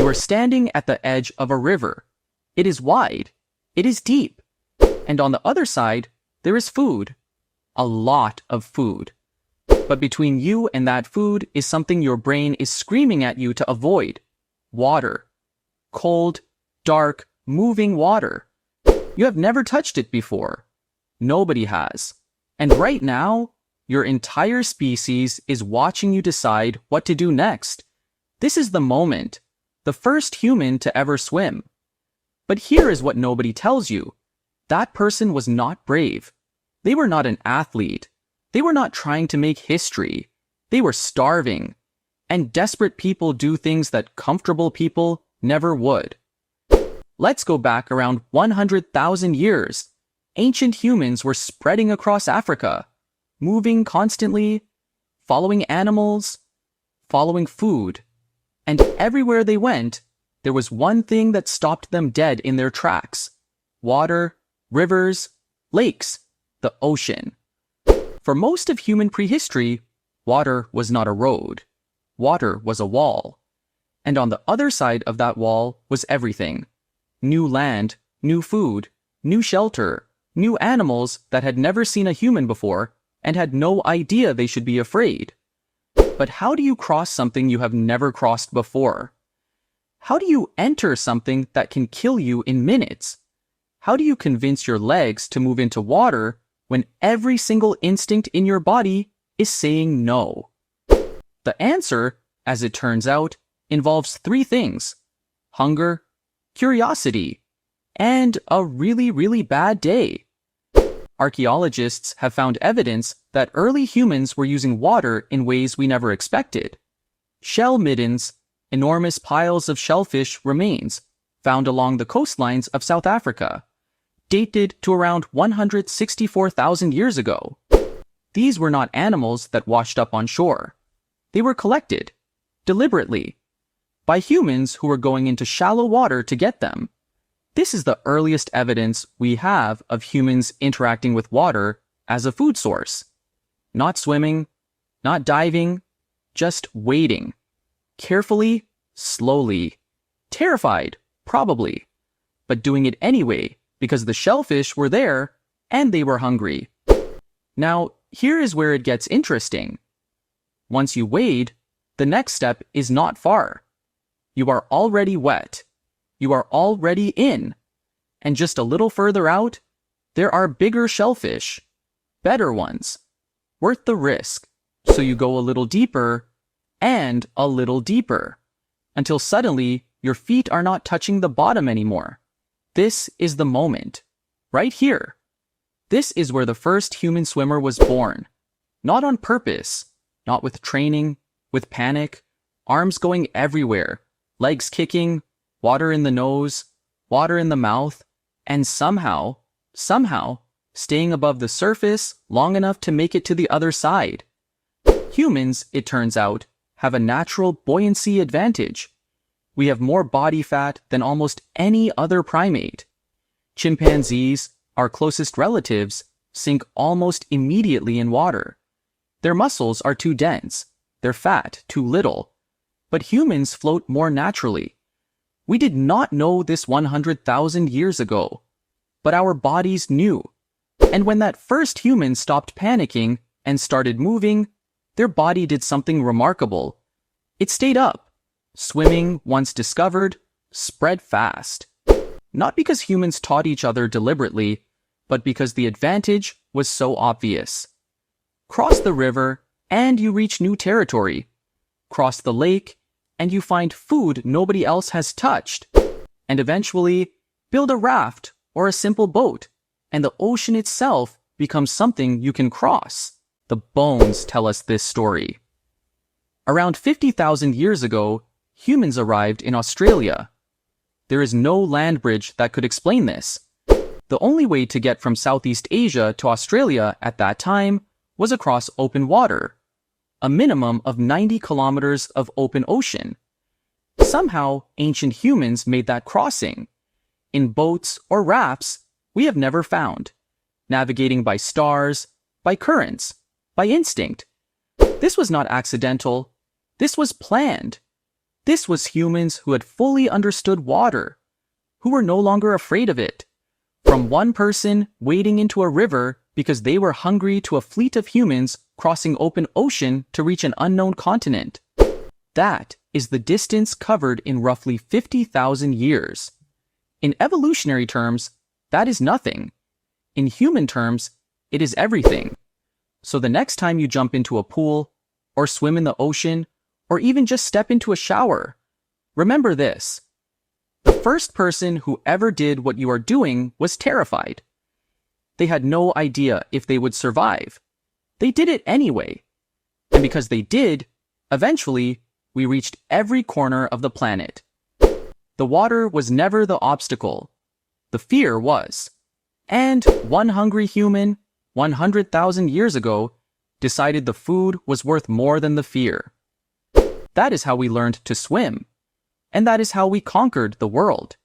are standing at the edge of a river. It is wide. It is deep. And on the other side, there is food. A lot of food. But between you and that food is something your brain is screaming at you to avoid. Water. Cold, dark, moving water. You have never touched it before. Nobody has. And right now, your entire species is watching you decide what to do next. This is the moment. The first human to ever swim. But here is what nobody tells you. That person was not brave. They were not an athlete. They were not trying to make history. They were starving. And desperate people do things that comfortable people never would. Let's go back around 100,000 years. Ancient humans were spreading across Africa, moving constantly, following animals, following food. And everywhere they went, there was one thing that stopped them dead in their tracks. Water, rivers, lakes, the ocean. For most of human prehistory, water was not a road. Water was a wall. And on the other side of that wall was everything. New land, new food, new shelter, new animals that had never seen a human before and had no idea they should be afraid. But how do you cross something you have never crossed before? How do you enter something that can kill you in minutes? How do you convince your legs to move into water when every single instinct in your body is saying no? The answer, as it turns out, involves three things: hunger, curiosity, and a really, really bad day. Archaeologists have found evidence that early humans were using water in ways we never expected. Shell middens, enormous piles of shellfish remains found along the coastlines of South Africa, dated to around 164,000 years ago. These were not animals that washed up on shore. They were collected, deliberately, by humans who were going into shallow water to get them. This is the earliest evidence we have of humans interacting with water as a food source. Not swimming, not diving, just wading. Carefully, slowly. Terrified, probably. But doing it anyway because the shellfish were there and they were hungry. Now, here is where it gets interesting. Once you wade, the next step is not far. You are already wet. You are already in. And just a little further out, there are bigger shellfish. Better ones. Worth the risk. So you go a little deeper and a little deeper, until suddenly your feet are not touching the bottom anymore. This is the moment. Right here. This is where the first human swimmer was born. Not on purpose. Not with training, with panic, arms going everywhere, legs kicking, water in the nose, water in the mouth, and somehow, staying above the surface long enough to make it to the other side. Humans, it turns out, have a natural buoyancy advantage. We have more body fat than almost any other primate. Chimpanzees, our closest relatives, sink almost immediately in water. Their muscles are too dense, their fat too little. But humans float more naturally. We did not know this 100,000 years ago, but our bodies knew. And when that first human stopped panicking and started moving, their body did something remarkable. It stayed up. Swimming, once discovered, spread fast. Not because humans taught each other deliberately, but because the advantage was so obvious. Cross the river, and you reach new territory. Cross the lake, and you find food nobody else has touched. And eventually, build a raft or a simple boat, and the ocean itself becomes something you can cross. The bones tell us this story. Around 50,000 years ago, humans arrived in Australia. There is no land bridge that could explain this. The only way to get from Southeast Asia to Australia at that time was across open water. A minimum of 90 kilometers of open ocean. Somehow, ancient humans made that crossing. In boats or rafts, we have never found. Navigating by stars, by currents, by instinct. This was not accidental. This was planned. This was humans who had fully understood water, who were no longer afraid of it. From one person wading into a river because they were hungry to a fleet of humans crossing open ocean to reach an unknown continent. That is the distance covered in roughly 50,000 years. In evolutionary terms, that is nothing. In human terms, it is everything. So the next time you jump into a pool, or swim in the ocean, or even just step into a shower, remember this. The first person who ever did what you are doing was terrified. They had no idea if they would survive. They did it anyway. And because they did, eventually, we reached every corner of the planet. The water was never the obstacle. The fear was. And one hungry human, 100,000 years ago, decided the food was worth more than the fear. That is how we learned to swim. And that is how we conquered the world.